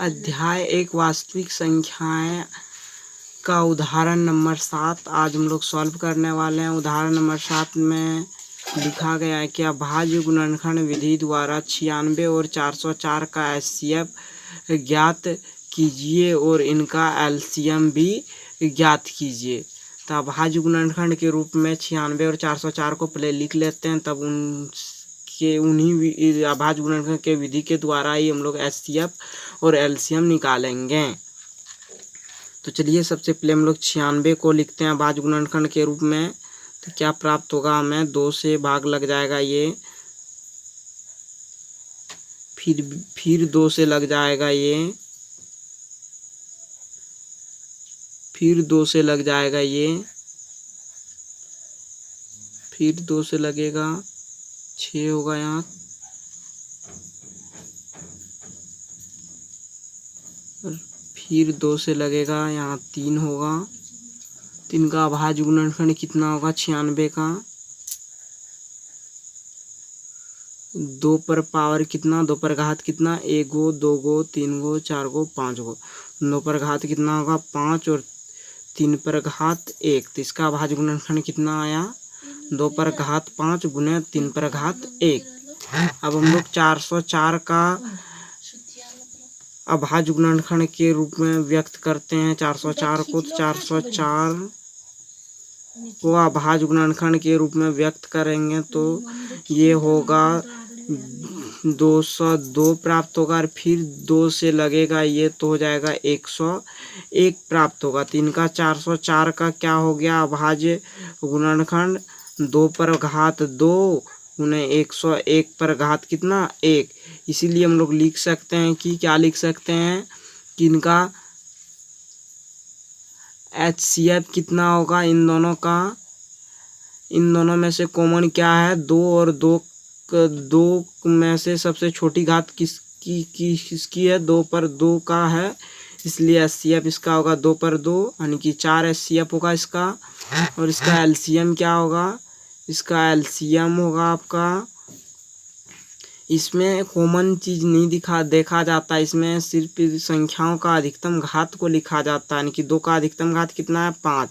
अध्याय 1 वास्तविक संख्याएं का उदाहरण नंबर 7 आज हम लोग सॉल्व करने वाले हैं। उदाहरण नंबर 7 में लिखा गया है कि अभाज्य गुणनखंड विधि द्वारा 96 और 404 का एचसीएफ ज्ञात कीजिए और इनका एलसीएम भी ज्ञात कीजिए। तो अभाज्य गुणनखंड के रूप में 96 और 404 को पहले लिख लेते हैं, तब उन्हीं अभाज्य गुणनखंड के विधि के द्वारा ही हम लोग एचसीएफ और एलसीएम निकालेंगे। तो चलिए सबसे पहले हम लोग 96 को लिखते हैं अभाज्य गुणनखंड के रूप में। तो क्या प्राप्त होगा हमें, 2 से भाग लग जाएगा ये, फिर 2 से लग जाएगा ये, फिर 2 से लग जाएगा ये, फिर 2 से लगेगा, 6 होगा यहाँ, फिर 2 से लगेगा यहाँ, 3 होगा। 3 का अभाज्य गुणनखंड कितना होगा 96 का, 2 पर पावर कितना, 2 पर घात कितना, 1 गो 2 गो 3 गो 4 गो 5 गो, 2 पर घात कितना होगा 5 और 3 पर घात 1। तो इसका अभाज्य गुणनखंड कितना आया, 2 पर घात 5 गुने 3 पर घात 1। अब हम लोग 404 का अभाज्य गुणनखंड के रूप में व्यक्त करते हैं 404 को। तो 404 को अभाज्य गुणनखंड के रूप में व्यक्त करेंगे तो ये होगा 202 प्राप्त होगा, और फिर 2 से लगेगा ये तो हो जाएगा 101 प्राप्त होगा। 3 का 404 का क्या हो गया अभाज्य गुणनखंड, 2 पर घात 2 गुने 101 पर घात कितना 1। इसीलिए हम लोग लिख सकते हैं कि क्या लिख सकते हैं कि इनका एचसीएफ कितना होगा, इन दोनों में से कॉमन क्या है, 2 और 2 में से सबसे छोटी घात किसकी है, 2 पर 2 का है, इसलिए एचसीएफ इसका होगा 2 पर 2 यानी कि 4 एचसीएफ होगा इसका। और इसका एलसीएम क्या होगा, इसका एलसीएम होगा आपका, इसमें कॉमन चीज़ नहीं देखा जाता, इसमें सिर्फ संख्याओं का अधिकतम घात को लिखा जाता है। यानी कि 2 का अधिकतम घात कितना है 5,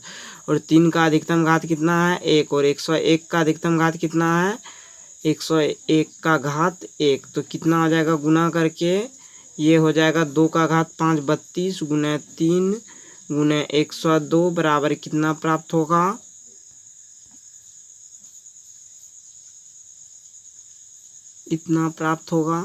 और 3 का अधिकतम घात कितना है 1, और 101 का अधिकतम घात कितना है 101 का घात 1। तो कितना हो जाएगा गुना करके, ये हो जाएगा 2 का घात 5 32 गुने 3 गुने 102 बराबर कितना प्राप्त होगा, इतना प्राप्त होगा।